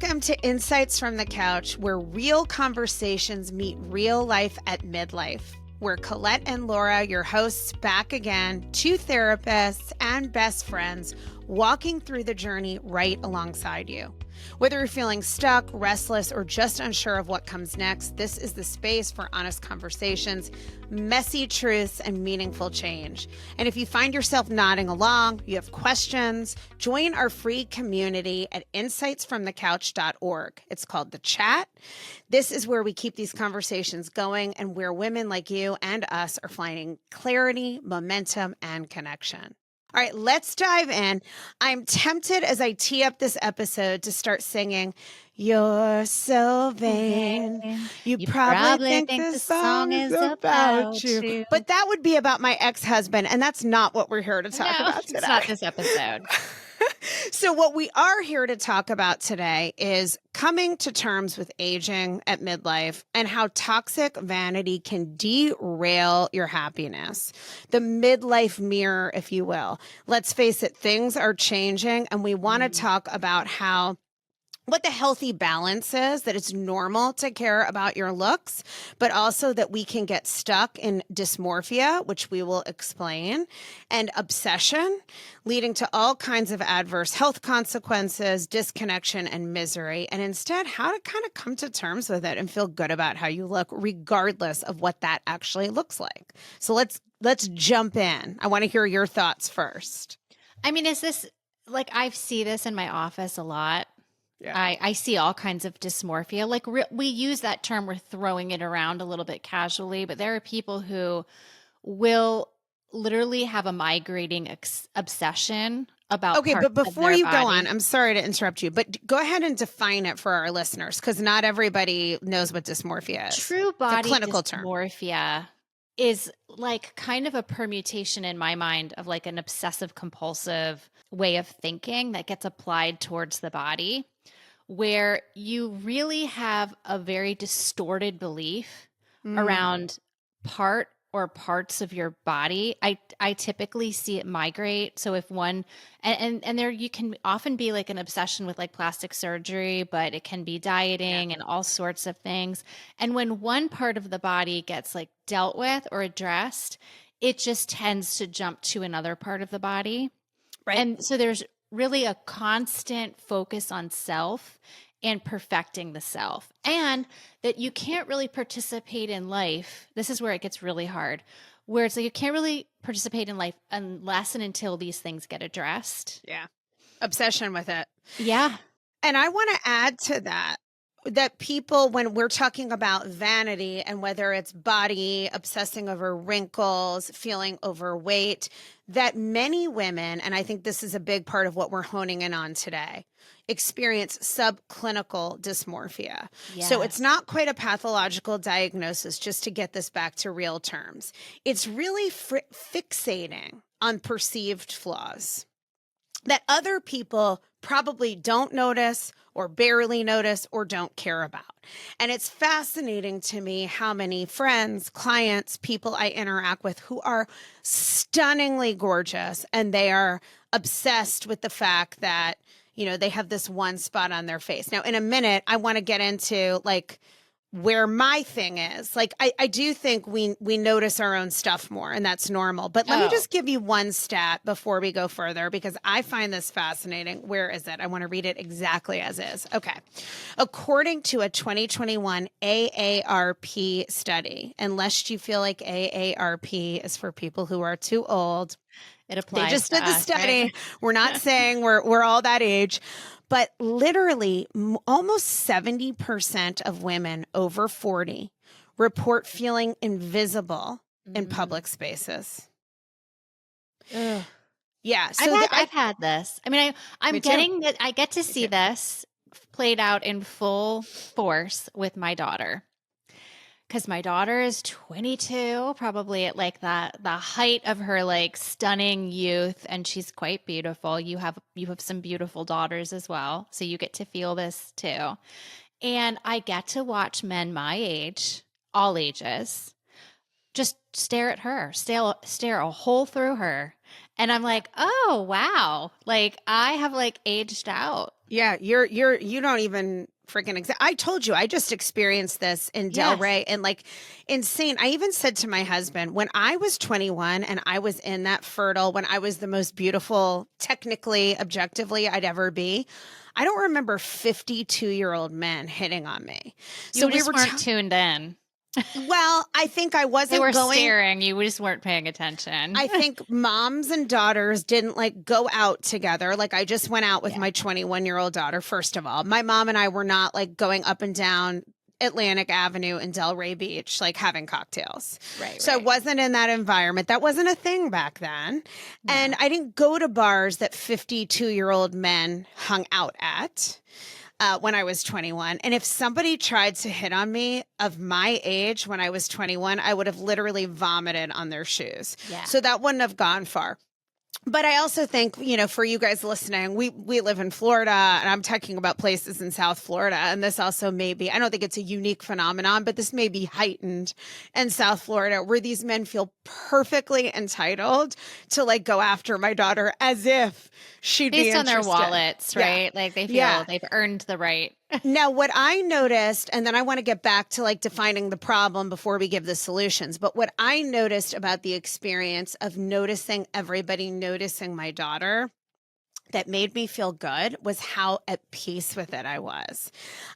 Welcome to Insights from the Couch, where real conversations meet real life at midlife. We're Colette and Laura, your hosts, back again, two therapists and best friends, walking through the journey right alongside you. Whether you're feeling stuck, restless, or just unsure of what comes next, this is the space for honest conversations, messy truths, and meaningful change. And if you find yourself nodding along, you have questions, join our free community at insightsfromthecouch.org. It's called The Chat. This is where we keep these conversations going and where women like you and us are finding clarity, momentum, and connection. All right, let's dive in. I'm tempted as I tee up this episode to start singing, "You're so vain. You probably think this song is about you." But that would be about my ex-husband, and that's not what we're here to talk about today. It's not this episode. So what we are here to talk about today is coming to terms with aging at midlife and how toxic vanity can derail your happiness. The midlife mirror, if you will. Let's face it, things are changing, and we want to talk about what the healthy balance is, that it's normal to care about your looks, but also that we can get stuck in dysmorphia, which we will explain, and obsession, leading to all kinds of adverse health consequences, disconnection, and misery. And instead, how to kind of come to terms with it and feel good about how you look, regardless of what that actually looks like. So let's jump in. I want to hear your thoughts first. I mean, is this like I see this in my office a lot? Yeah. I see all kinds of dysmorphia. Like we use that term, we're throwing it around a little bit casually, but there are people who will literally have a migrating obsession about Okay, but before you body. go on, I'm sorry to interrupt you, but go ahead and define it for our listeners, because not everybody knows what dysmorphia is. True body it's a clinical dysmorphia is like kind of a permutation in my mind of like an obsessive compulsive way of thinking that gets applied towards the body, where you really have a very distorted belief around part or parts of your body. I typically see it migrate. So if one, and there you can often be like an obsession with like plastic surgery, but it can be dieting and all sorts of things. And when one part of the body gets like dealt with or addressed, it just tends to jump to another part of the body. Right. And so there's really a constant focus on self and perfecting the self, and that you can't really participate in life. This is where it gets really hard, where it's like you can't really participate in life unless and until these things get addressed. Yeah. Obsession with it. Yeah. And I want to add to that people, when we're talking about vanity and whether it's body, obsessing over wrinkles, feeling overweight, that many women, and I think this is a big part of what we're honing in on today, experience subclinical dysmorphia. Yes. So it's not quite a pathological diagnosis, just to get this back to real terms. It's really fixating on perceived flaws that other people probably don't notice or barely notice or don't care about. And it's fascinating to me how many friends, clients, people I interact with who are stunningly gorgeous, and they are obsessed with the fact that, you know, they have this one spot on their face. Now, in a minute, I want to get into like where my thing is. Like, I do think we notice our own stuff more, and that's normal. But let me just give you one stat before we go further, because I find this fascinating. Where is it? I want to read it exactly as is. Okay. According to a 2021 AARP study, unless you feel like AARP is for people who are too old, it applies. They just did the us, study. Right? We're not saying we're all that age. But literally, almost 70% of women over 40 report feeling invisible in public spaces. Ugh. Yeah. So I've had this. I mean, I'm getting that. I get to see this played out in full force with my daughter. Because my daughter is 22, probably at like the height of her like stunning youth, and she's quite beautiful. You have some beautiful daughters as well, so you get to feel this too. And I get to watch men my age, all ages, just stare at her, stare a hole through her. And I'm like, oh, wow. Like I have like aged out. Yeah, you don't even freaking I told you I just experienced this in Yes. Delray and like insane. I even said to my husband when I was 21 and I was in that fertile when I was the most beautiful technically objectively I'd ever be. I don't remember 52-year-old men hitting on me. So You we just were weren't tuned in. well, I think I They wasn't were going staring. You just weren't paying attention. I think moms and daughters didn't like go out together. Like I just went out with Yeah. my 21-year-old daughter, first of all. My mom and I were not like going up and down Atlantic Avenue in Delray Beach, like having cocktails. Right, So I right. wasn't in that environment. That wasn't a thing back then. And No. I didn't go to bars that 52-year-old men hung out at when I was 21. And if somebody tried to hit on me of my age when I was 21, I would have literally vomited on their shoes. Yeah. So that wouldn't have gone far. But I also think, you know, for you guys listening, we live in Florida and I'm talking about places in South Florida. And this also may be, I don't think it's a unique phenomenon, but this may be heightened in South Florida where these men feel perfectly entitled to like go after my daughter as if she'd be Based on their interested. wallets, Yeah. right? Like they Yeah. feel they've earned the right. Now, what I noticed, and then I want to get back to like defining the problem before we give the solutions, but what I noticed about the experience of noticing everybody noticing my daughter that made me feel good was how at peace with it I was.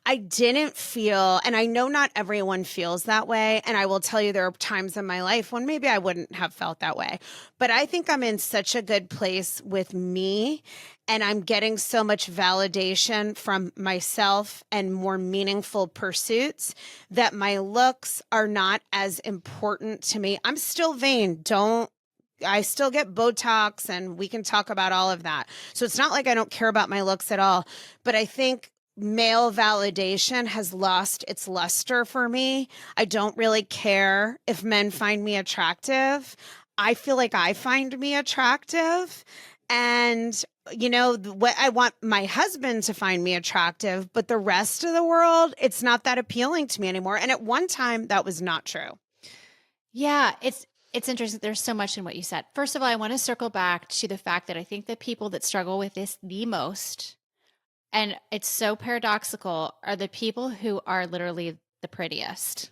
I didn't feel, and I know not everyone feels that way. And I will tell you, there are times in my life when maybe I wouldn't have felt that way. But I think I'm in such a good place with me. And I'm getting so much validation from myself and more meaningful pursuits that my looks are not as important to me. I'm still vain. I still get Botox and we can talk about all of that. So it's not like I don't care about my looks at all, but I think male validation has lost its luster for me. I don't really care if men find me attractive. I feel like I find me attractive. And, you know, what I want my husband to find me attractive, but the rest of the world, it's not that appealing to me anymore. And at one time, that was not true. Yeah, it's interesting. There's so much in what you said. First of all, I want to circle back to the fact that I think the people that struggle with this the most, and it's so paradoxical, are the people who are literally the prettiest.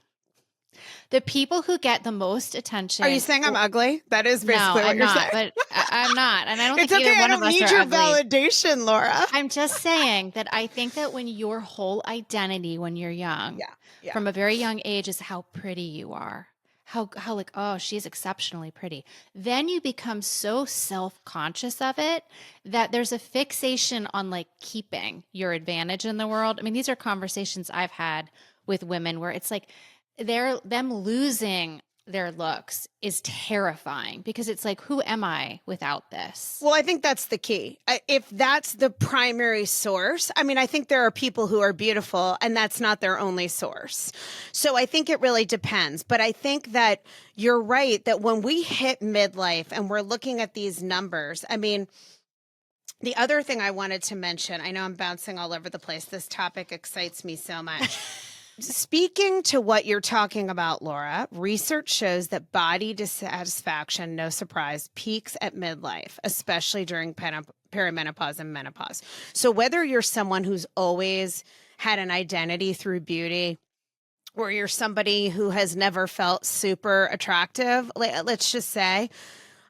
The people who get the most attention. Are you saying I'm ugly? That is No, basically what I'm you're not, saying. but I'm not. And I don't It's think okay. either I one of don't us need are your ugly. validation, Laura. I'm just saying that I think that when your whole identity when you're young, Yeah. from a very young age, is how pretty you are. How like, oh, she's exceptionally pretty. Then you become so self-conscious of it that there's a fixation on like keeping your advantage in the world. I mean, these are conversations I've had with women where it's like them losing their looks is terrifying because it's like, who am I without this? Well, I think that's the key. If that's the primary source, I mean, I think there are people who are beautiful and that's not their only source. So I think it really depends. But I think that you're right that when we hit midlife and we're looking at these numbers, I mean, the other thing I wanted to mention, I know I'm bouncing all over the place. This topic excites me so much. Speaking to what you're talking about, Laura, research shows that body dissatisfaction, no surprise, peaks at midlife, especially during perimenopause and menopause. So whether you're someone who's always had an identity through beauty, or you're somebody who has never felt super attractive, let's just say,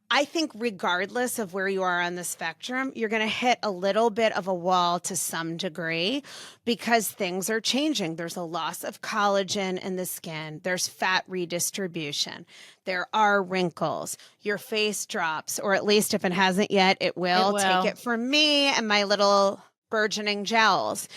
I think regardless of where you are on the spectrum, you're going to hit a little bit of a wall to some degree because things are changing. There's a loss of collagen in the skin. There's fat redistribution. There are wrinkles. Your face drops, or at least if it hasn't yet, it will. Take it from me and my little burgeoning gels.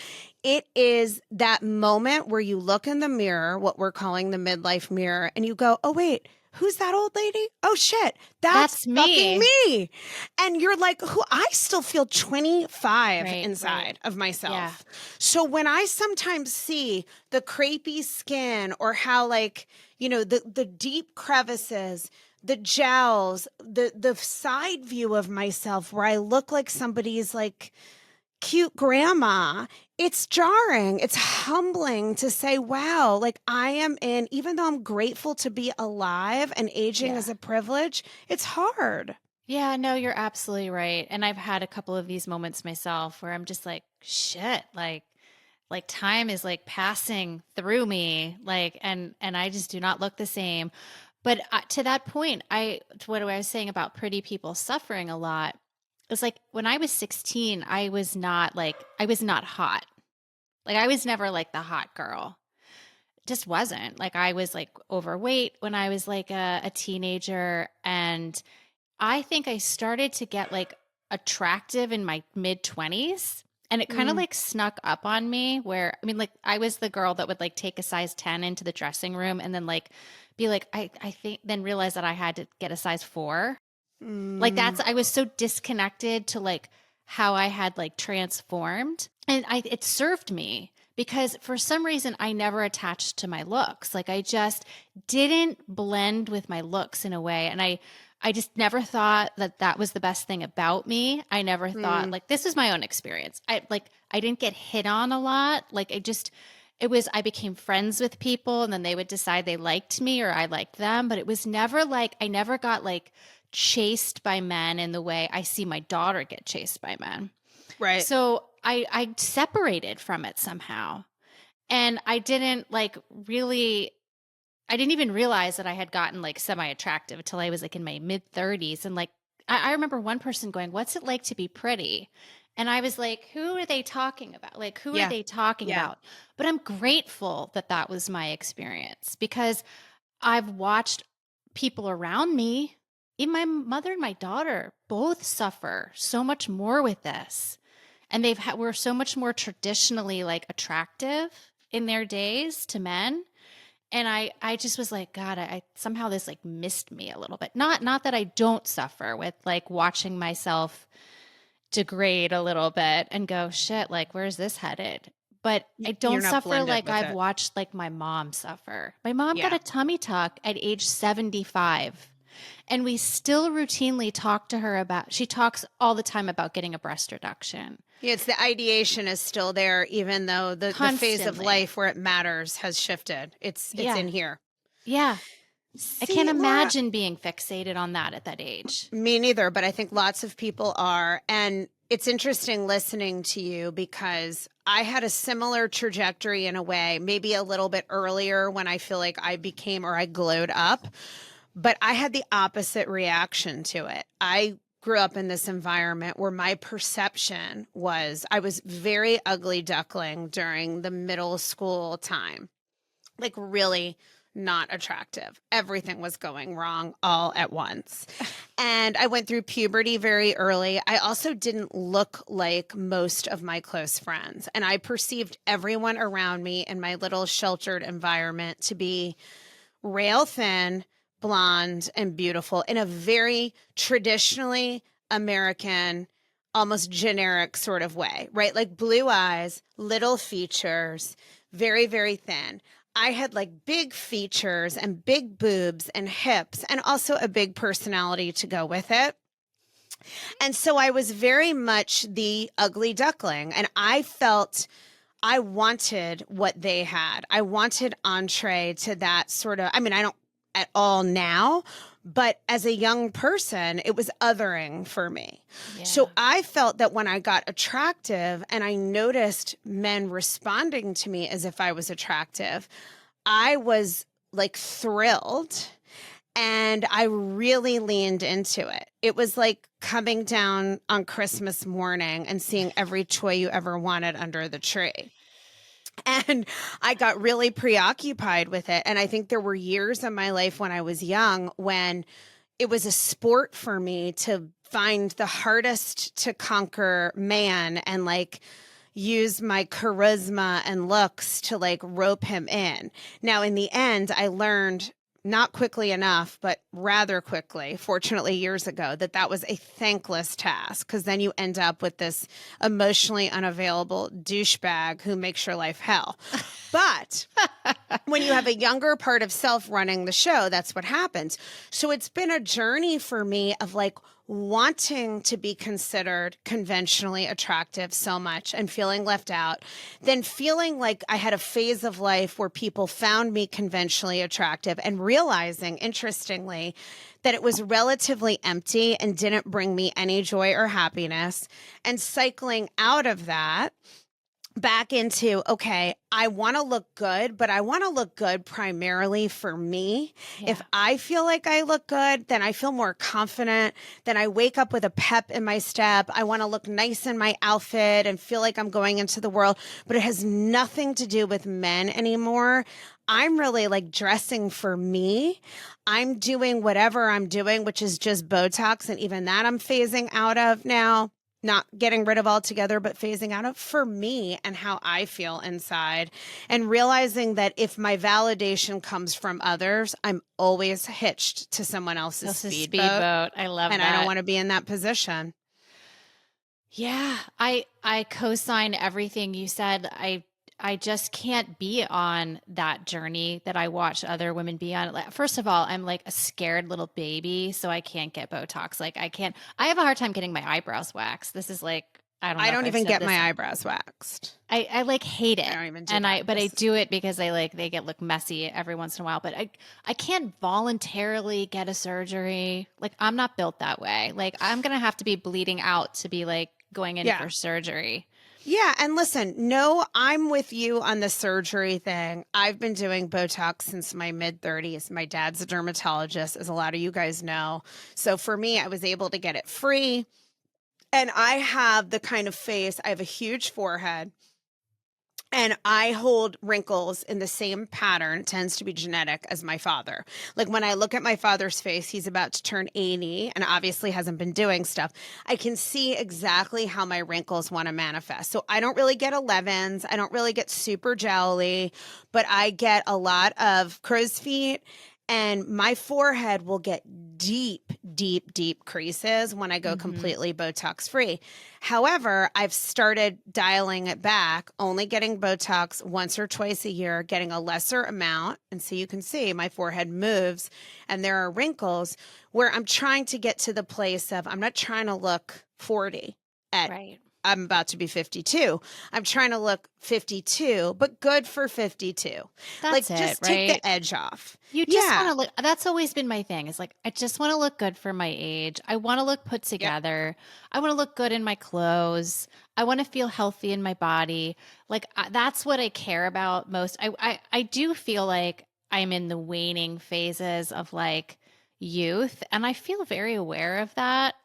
It is that moment where you look in the mirror, what we're calling the midlife mirror, and you go, oh, wait. Who's that old lady? Oh shit, that's fucking me. And you're like, who? I still feel 25 inside of myself. Yeah. So when I sometimes see the crepey skin or how like, you know, the deep crevices, the jowls, the side view of myself where I look like somebody's like cute grandma, it's jarring. It's humbling to say, wow, like I am in, even though I'm grateful to be alive and aging is a privilege, it's hard. Yeah, no, you're absolutely right. And I've had a couple of these moments myself where I'm just like, shit, like time is like passing through me, like, and I just do not look the same. But to that point, to what I was saying about pretty people suffering a lot, it's like when I was 16, I was not hot. Like I was never like the hot girl. Just wasn't. Like I was like overweight when I was like a teenager, and I think I started to get like attractive in my mid 20s. And it kind of Mm, like snuck up on me where, I mean, like I was the girl that would like take a size 10 into the dressing room and then like be like, I think, then realize that I had to get a size 4. Like mm, I was so disconnected to like how I had like transformed. And it served me because for some reason I never attached to my looks. Like I just didn't blend with my looks in a way. And I just never thought that that was the best thing about me. I never thought mm. like this is my own experience. I didn't get hit on a lot. It was I became friends with people and then they would decide they liked me or I liked them, but it was never like I never got like chased by men in the way I see my daughter get chased by men. Right. So I separated from it somehow. And I didn't even realize that I had gotten like semi attractive until I was like in my mid 30s. And like, I remember one person going, "What's it like to be pretty?" And I was like, who are they talking about? Like, who are Yeah. they talking Yeah. about? But I'm grateful that that was my experience because I've watched people around me, even my mother and my daughter, both suffer so much more with this. And were so much more traditionally like attractive in their days to men. And I just was like, God, I somehow this like missed me a little bit. Not that I don't suffer with like watching myself degrade a little bit and go, shit, like where's this headed? But I You're don't not suffer blended like with I've it. watched like my mom suffer. My mom got Yeah. a tummy tuck at age 75. And we still routinely talk to her about, she talks all the time about getting a breast reduction Yeah, it's the ideation is still there, even though the phase of constantly. life where it matters has shifted. It's Yeah. in here. Yeah. I can't See, Laura, imagine being fixated on that at that age. me neither, but I think lots of people are. And it's interesting listening to you because I had a similar trajectory in a way, maybe a little bit earlier when I feel like I became or I glowed up, but I had the opposite reaction to it. I grew up in this environment where my perception was I was very ugly duckling during the middle school time, like really not attractive. Everything was going wrong all at once. And I went through puberty very early. I also didn't look like most of my close friends. And I perceived everyone around me in my little sheltered environment to be rail thin, blonde, and beautiful in a very traditionally American, almost generic sort of way, right? Like blue eyes, little features, very, very thin. I had like big features and big boobs and hips, and also a big personality to go with it. And so I was very much the ugly duckling, and I felt I wanted what they had. I wanted entree to that sort of, I mean, I don't at all now, but as a young person, it was othering for me. Yeah. So I felt that when I got attractive and I noticed men responding to me as if I was attractive, I was like thrilled and I really leaned into it. It was like coming down on Christmas morning and seeing every toy you ever wanted under the tree. And I got really preoccupied with it. And I think there were years in my life when I was young when it was a sport for me to find the hardest to conquer man and like use my charisma and looks to like rope him in. Now, in the end, I learned not quickly enough, but rather quickly, fortunately, years ago, that that was a thankless task because then you end up with this emotionally unavailable douchebag who makes your life hell. But when you have a younger part of self running the show, that's what happens. So it's been a journey for me of like, wanting to be considered conventionally attractive so much and feeling left out, then feeling like I had a phase of life where people found me conventionally attractive and realizing, interestingly, that it was relatively empty and didn't bring me any joy or happiness, and cycling out of that back into, okay, I want to look good, but I want to look good primarily for me. Yeah. If I feel like I look good, then I feel more confident. Then I wake up with a pep in my step. I want to look nice in my outfit and feel like I'm going into the world, but it has nothing to do with men anymore. I'm really like dressing for me. I'm doing whatever I'm doing, which is just Botox. And even that I'm phasing out of now, not getting rid of altogether, but phasing out of for me and how I feel inside, and realizing that if my validation comes from others, I'm always hitched to someone else's This is speedboat, speedboat. I love and I don't that. want to be in that position. Yeah, I co-sign everything you said. I just can't be on that journey that I watch other women be on. Like, first of all, I'm like a scared little baby, so I can't get Botox. Like I can't. I have a hard time getting my eyebrows waxed. This is like I don't I know if don't I've even said get this. my eyebrows waxed. I like hate I it. don't even do And that. but I do it because they get look messy every once in a while. But I can't voluntarily get a surgery. Like I'm not built that way. Like I'm gonna have to be bleeding out to be like going in Yeah. for surgery. Yeah. And listen, no, I'm with you on the surgery thing. I've been doing Botox since my mid 30s. My dad's a dermatologist, as a lot of you guys know. So for me, I was able to get it free. And I have the kind of face, I have a huge forehead. And I hold wrinkles in the same pattern, it tends to be genetic, as my father. Like when I look at my father's face, he's about to turn 80 and obviously hasn't been doing stuff. I can see exactly how my wrinkles want to manifest. So I don't really get 11s. I don't really get super jowly, but I get a lot of crow's feet, and my forehead will get deep, deep, deep creases when I go Mm-hmm. completely Botox free. However, I've started dialing it back, only getting Botox once or twice a year, getting a lesser amount. And so you can see my forehead moves and there are wrinkles, where I'm trying to get to the place of I'm not trying to look 40 at Right. I'm about to be 52. I'm trying to look 52, but good for 52. That's Like it, just take right? the edge off. You just want Yeah. to look, that's always been my thing. It's like, I just want to look good for my age. I want to look put Yep. together. I want to look good in my clothes. I want to feel healthy in my body. Like, that's what I care about most. I do feel like I'm in the waning phases of like youth, and I feel very aware of that.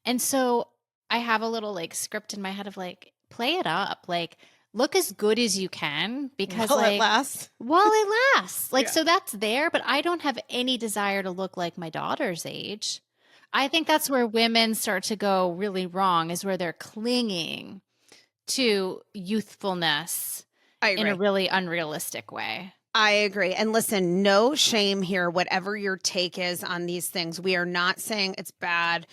And so I have a little like script in my head of like, play it up. Like, look as good as you can because, Will it like, last? while it lasts. Like, Yeah. so that's there, but I don't have any desire to look like my daughter's age. I think that's where women start to go really wrong, is where they're clinging to youthfulness I in a agree. really unrealistic way. I agree. And listen, no shame here, whatever your take is on these things. We are not saying it's bad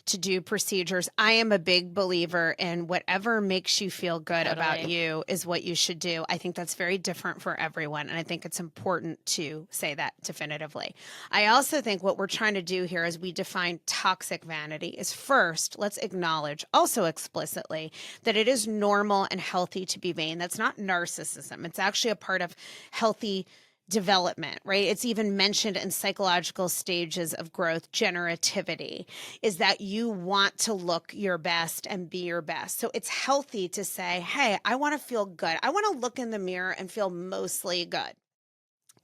to do procedures. I am a big believer in whatever makes you feel good about Totally. you is what you should do. I think that's very different for everyone. And I think it's important to say that definitively. I also think what we're trying to do here as we define toxic vanity is, first, let's acknowledge also explicitly that it is normal and healthy to be vain. That's not narcissism. It's actually a part of healthy development, right? It's even mentioned in psychological stages of growth, generativity, is that you want to look your best and be your best. So it's healthy to say, hey, I want to feel good. I want to look in the mirror and feel mostly good.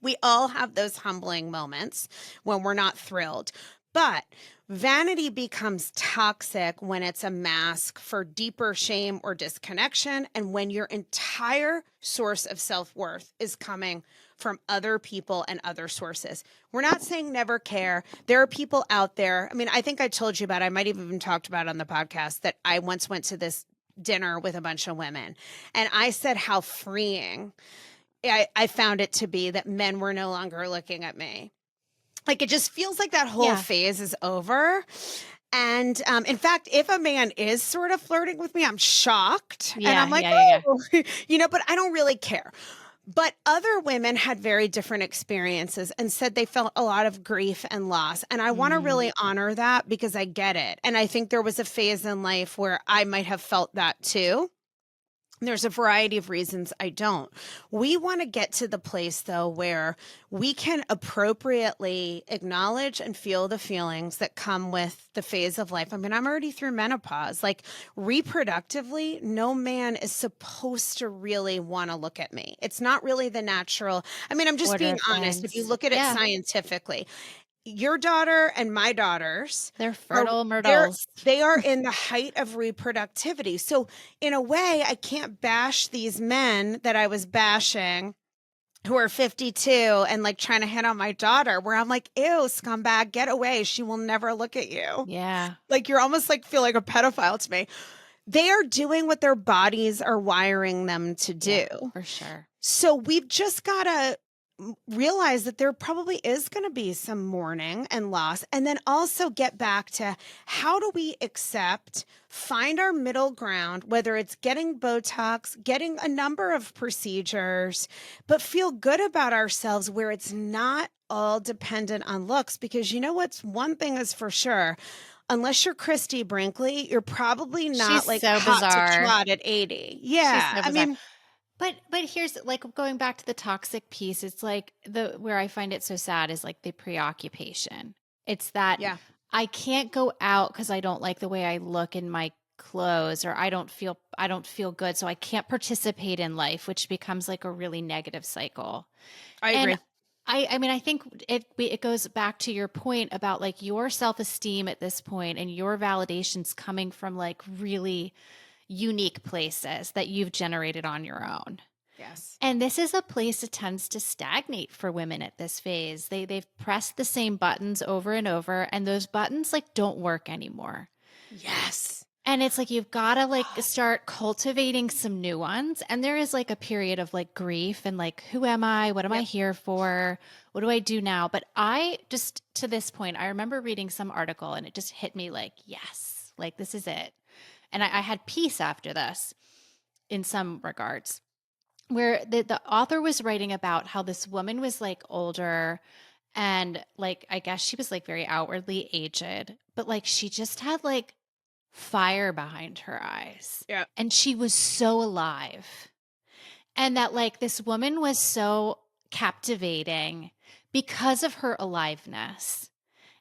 We all have those humbling moments when we're not thrilled. But vanity becomes toxic when it's a mask for deeper shame or disconnection, and when your entire source of self worth is coming from other people and other sources. We're not saying never care. There are people out there. I mean, I think I told you about, I might have even talked about on the podcast, that I once went to this dinner with a bunch of women, and I said how freeing I found it to be that men were no longer looking at me. Like it just feels like that whole Yeah. phase is over. And in fact, if a man is sort of flirting with me, I'm shocked. And Yeah. I'm like, Yeah. Yeah. Yeah. oh, but I don't really care. But other women had very different experiences and said they felt a lot of grief and loss. And I want to Mm. really honor that because I get it. And I think there was a phase in life where I might have felt that too. There's a variety of reasons I don't. We want to get to the place, though, where we can appropriately acknowledge and feel the feelings that come with the phase of life. I mean, I'm already through menopause. Like, reproductively, no man is supposed to really want to look at me. It's not really the natural. I mean, I'm just Order being of honest. If you things. look at it Yeah. scientifically, your daughter and my daughters They're are fertile they're myrtles. they are in the height of reproductivity. So in a way, I can't bash these men that I was bashing who are 52 and like trying to hit on my daughter, where I'm like, ew, scumbag, get away. She will never look at you. Yeah. Like, you're almost like feel like a pedophile to me. They are doing what their bodies are wiring them to Yeah, do. for sure. So we've just got to realize that there probably is going to be some mourning and loss. And then also get back to, how do we accept, find our middle ground, whether it's getting Botox, getting a number of procedures, but feel good about ourselves where it's not all dependent on looks. Because you know what's one thing is for sure, unless you're Christy Brinkley, you're probably She's not like so hot to bizarre. trot at 80. She's Yeah. so I bizarre. mean, But here's like going back to the toxic piece, it's like the where I find it so sad is like the preoccupation. It's that yeah, I can't go out because I don't like the way I look in my clothes, or I don't feel good, so I can't participate in life, which becomes like a really negative cycle. I And agree. I mean, I think it goes back to your point about like your self-esteem at this point and your validations coming from like really unique places that you've generated on your own. Yes. And this is a place that tends to stagnate for women at this phase. They've pressed the same buttons over and over, and those buttons like don't work anymore. Yes. And it's like you've got to like start cultivating some new ones. And there is like a period of like grief and like, who am I? What am I Yep. here for? What do I do now? But I just, to this point, I remember reading some article and it just hit me like, yes, like this is it. And I had peace after this in some regards, where the author was writing about how this woman was like older and like, I guess she was like very outwardly aged, but like she just had like fire behind her eyes. Yeah. And she was so alive. And that like this woman was so captivating because of her aliveness.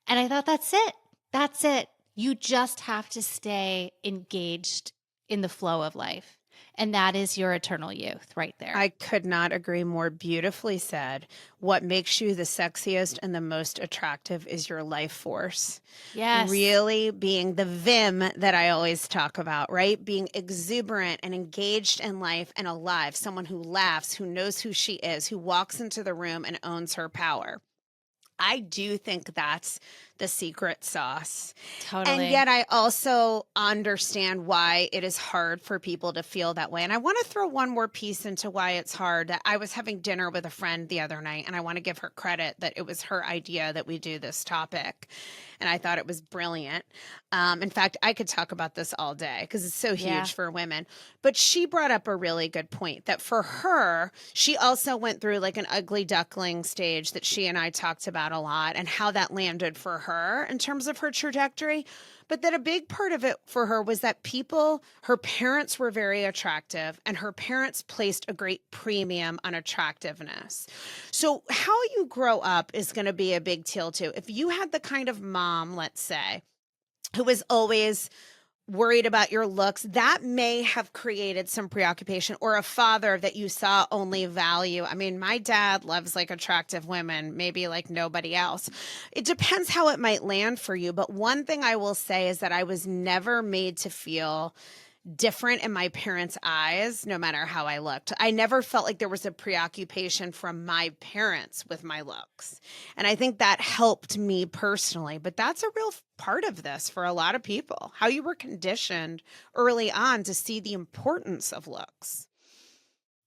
And I thought, that's it. That's it. You just have to stay engaged in the flow of life. And that is your eternal youth right there. I could not agree more. Beautifully said. What makes you the sexiest and the most attractive is your life force. Yes. Really being the vim that I always talk about, right? Being exuberant and engaged in life and alive. Someone who laughs, who knows who she is, who walks into the room and owns her power. I do think that's the secret sauce. And Totally. yet I also understand why it is hard for people to feel that way. And I want to throw one more piece into why it's hard. I was having dinner with a friend the other night, and I want to give her credit that it was her idea that we do this topic. And I thought it was brilliant. In fact, I could talk about this all day because it's so Yeah. huge for women. But she brought up a really good point that for her, she also went through like an ugly duckling stage that she and I talked about a lot, and how that landed for her in terms of her trajectory. But that a big part of it for her was that her parents were very attractive, and her parents placed a great premium on attractiveness. So, how you grow up is going to be a big deal too. If you had the kind of mom, let's say, who was always worried about your looks, that may have created some preoccupation, or a father that you saw only value. I mean, my dad loves like attractive women, maybe like nobody else. It depends how it might land for you. But one thing I will say is that I was never made to feel different in my parents' eyes, no matter how I looked. I never felt like there was a preoccupation from my parents with my looks. And I think that helped me personally. But that's a real part of this for a lot of people, how you were conditioned early on to see the importance of looks.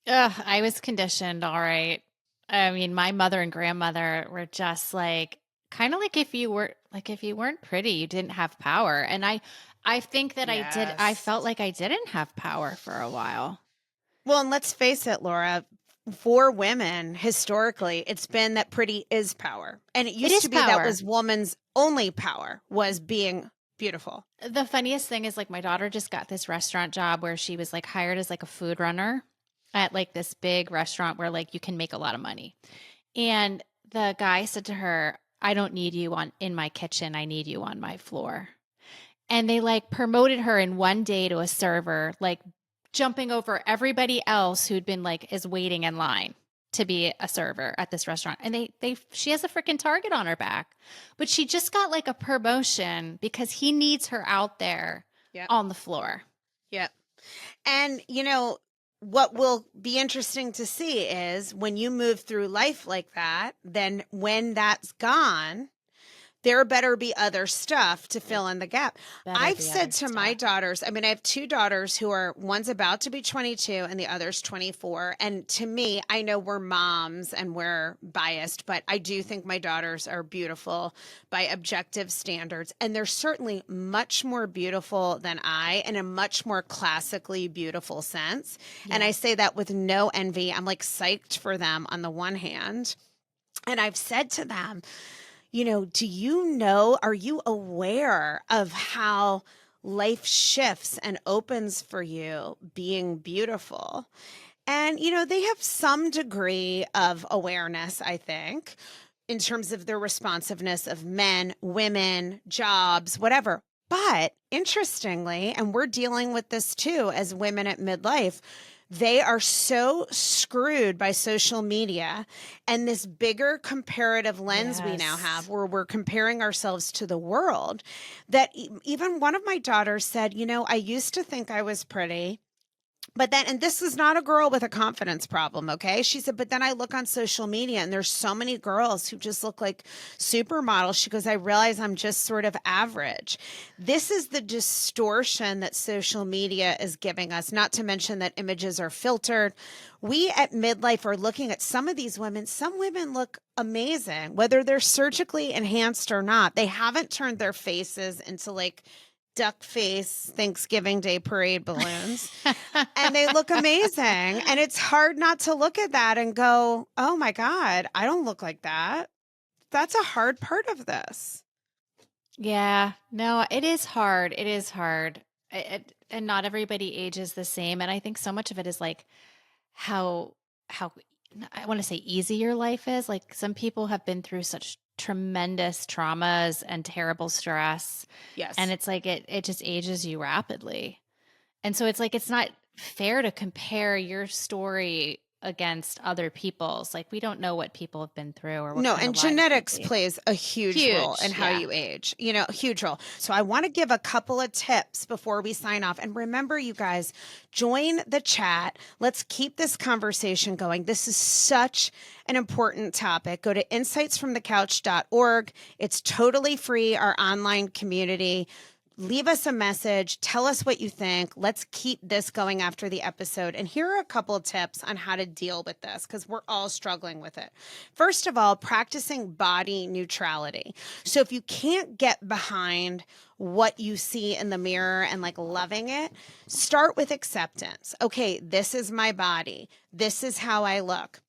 Ugh, I was conditioned, all right. I mean, my mother and grandmother were just like kind of like if you weren't pretty, you didn't have power. And I think that I Yes. felt like I didn't have power for a while. Well, and let's face it, Laura, for women, historically, it's been that pretty is power. And it It used is to be that power. was woman's only power, was being beautiful. The funniest thing is like my daughter just got this restaurant job where she was like hired as like a food runner at like this big restaurant where like you can make a lot of money. And the guy said to her, I don't need you on in my kitchen. I need you on my floor. And they like promoted her in one day to a server, like jumping over everybody else who'd been like is waiting in line to be a server at this restaurant. And she has a freaking target on her back. But she just got like a promotion because he needs her out there Yep. on the floor. Yep. And, what will be interesting to see is when you move through life like that, then when that's gone, there better be other stuff to fill in the gap. I've said to my daughters, I mean, I have two daughters who are, one's about to be 22 and the other's 24. And to me, I know we're moms and we're biased, but I do think my daughters are beautiful by objective standards. And they're certainly much more beautiful than I, in a much more classically beautiful sense. Yeah. And I say that with no envy. I'm like psyched for them on the one hand. And I've said to them, are you aware of how life shifts and opens for you being beautiful? And, they have some degree of awareness, I think, in terms of their responsiveness of men, women, jobs, whatever. But interestingly, and we're dealing with this too as women at midlife, they are so screwed by social media and this bigger comparative lens we now have where we're comparing ourselves to the world that even one of my daughters said, I used to think I was pretty. But then, and this is not a girl with a confidence problem, okay? She said, but then I look on social media and there's so many girls who just look like supermodels. She goes, I realize I'm just sort of average. This is the distortion that social media is giving us, not to mention that images are filtered. We at midlife are looking at some of these women. Some women look amazing, whether they're surgically enhanced or not. They haven't turned their faces into like duck face Thanksgiving Day parade balloons and they look amazing. And it's hard not to look at that and go, oh my God, I don't look like that. That's a hard part of this. Yeah, no, it is hard. It is hard. And not everybody ages the same. And I think so much of it is like how I want to say easy your life is. Like some people have been through such tremendous traumas and terrible stress. Yes. And it's like it just ages you rapidly. And so it's like it's not fair to compare your story against other people's. Like we don't know what people have been through or what no, kind and of lives genetics they lead. plays a huge role in how you age, a huge role. So I want to give a couple of tips before we sign off. And remember, you guys, join the chat. Let's keep this conversation going. This is such an important topic. Go to insightsfromthecouch.org. It's totally free, our online community. Leave us a message. Tell us what you think. Let's keep this going after the episode. And here are a couple of tips on how to deal with this because we're all struggling with it. First of all, practicing body neutrality. So if you can't get behind what you see in the mirror and like loving it, start with acceptance. Okay, this is my body. This is how I look.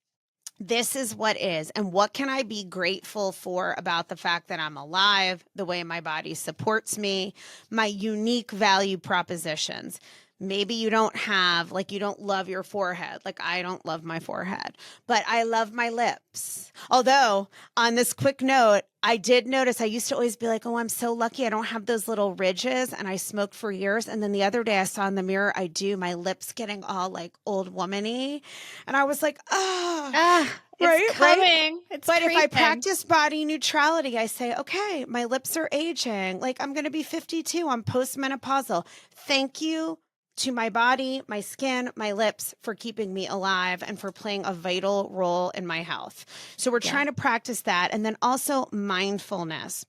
This is what is, and what can I be grateful for about the fact that I'm alive, the way my body supports me, my unique value propositions. Maybe you don't have, like, you don't love your forehead. Like, I don't love my forehead, but I love my lips. Although, on this quick note, I did notice I used to always be like, oh, I'm so lucky I don't have those little ridges, and I smoked for years. And then the other day I saw in the mirror, I do, my lips getting all like old womany. And I was like, it's coming. It's but creeping. if I practice body neutrality, I say, okay, my lips are aging. Like I'm going to be 52. I'm postmenopausal. Thank you to my body, my skin, my lips for keeping me alive and for playing a vital role in my health. So we're trying to practice that. And then also mindfulness.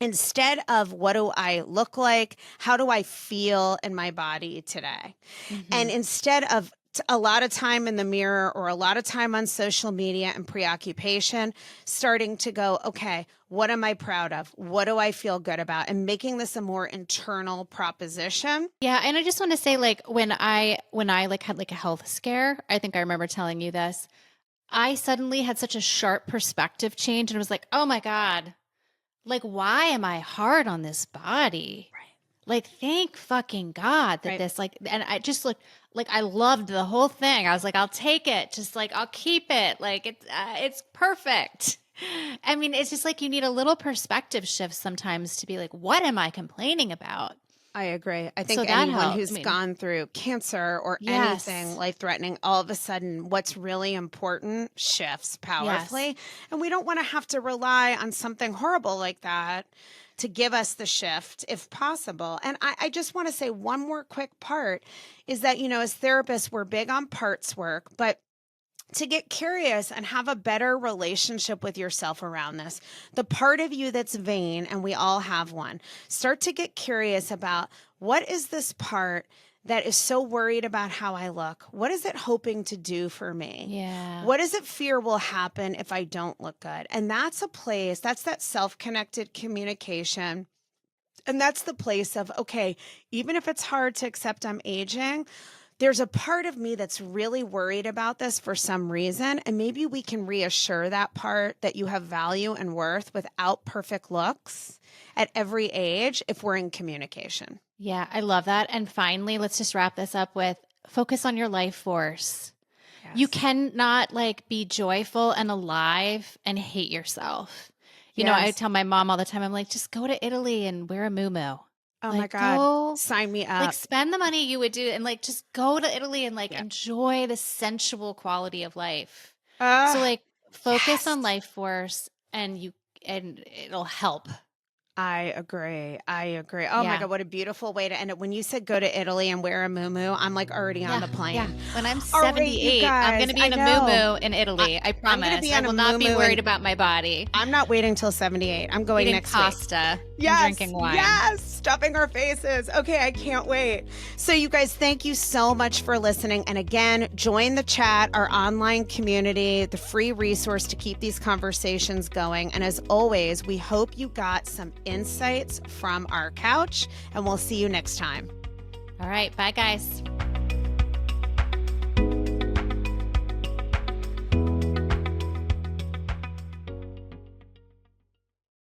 Instead of what do I look like, how do I feel in my body today? Mm-hmm. And instead of a lot of time in the mirror or a lot of time on social media and preoccupation, starting to go, okay, what am I proud of? What do I feel good about? And making this a more internal proposition. Yeah, and I just want to say, like, when I like had like a health scare, I think I remember telling you this. I suddenly had such a sharp perspective change and was like, "Oh my God, like why am I hard on this body? Like, thank fucking God that Right. this like," and I just looked like I loved the whole thing. I was like, "I'll take it. Just like I'll keep it. Like it's perfect." I mean, it's just like you need a little perspective shift sometimes to be like, "What am I complaining about?" I agree. I So think that anyone helped. I who's mean, gone through cancer or anything yes. life threatening, all of a sudden, what's really important shifts Yes. powerfully. And we don't want to have to rely on something horrible like that to give us the shift if possible. And I just want to say one more quick part is that, as therapists, we're big on parts work, but to get curious and have a better relationship with yourself around this. The part of you that's vain, and we all have one, start to get curious about what is this part that is so worried about how I look? What is it hoping to do for me? Yeah. What does it fear will happen if I don't look good? And that's a place, that's that self connected communication. And that's the place of, okay, even if it's hard to accept I'm aging, there's a part of me that's really worried about this for some reason. And maybe we can reassure that part that you have value and worth without perfect looks at every age if we're in communication. Yeah, I love that. And finally, let's just wrap this up with focus on your life force. You Yes. cannot like be joyful and alive and hate yourself. I Yes. tell my mom all the time, I'm like, just go to Italy and wear a muumuu. Oh my Like, God. go, Sign me like, up. spend the money you would do and like just go to Italy and like Yeah. enjoy the sensual quality of life. So, Uh, like, focus yes. on life force and it'll help. I agree. I agree. Oh my Yeah. God, what a beautiful way to end it. When you said go to Italy and wear a muumuu, I'm like already on Yeah. the Yeah. plane. When I'm All right, you 78, I'm going guys, to be I in a know. muumuu in I, Italy. I I'm going to promise. be I on a will not be muumuu worried and about my body. I'm not waiting till 78. I'm going Eating next week. pasta and Yes, drinking wine. yes, stuffing our faces. Okay, I can't wait. So, you guys, thank you so much for listening. And again, join the chat, our online community, the free resource to keep these conversations going. And as always, we hope you got some insights from our couch, and we'll see you next time. All right. Bye, guys.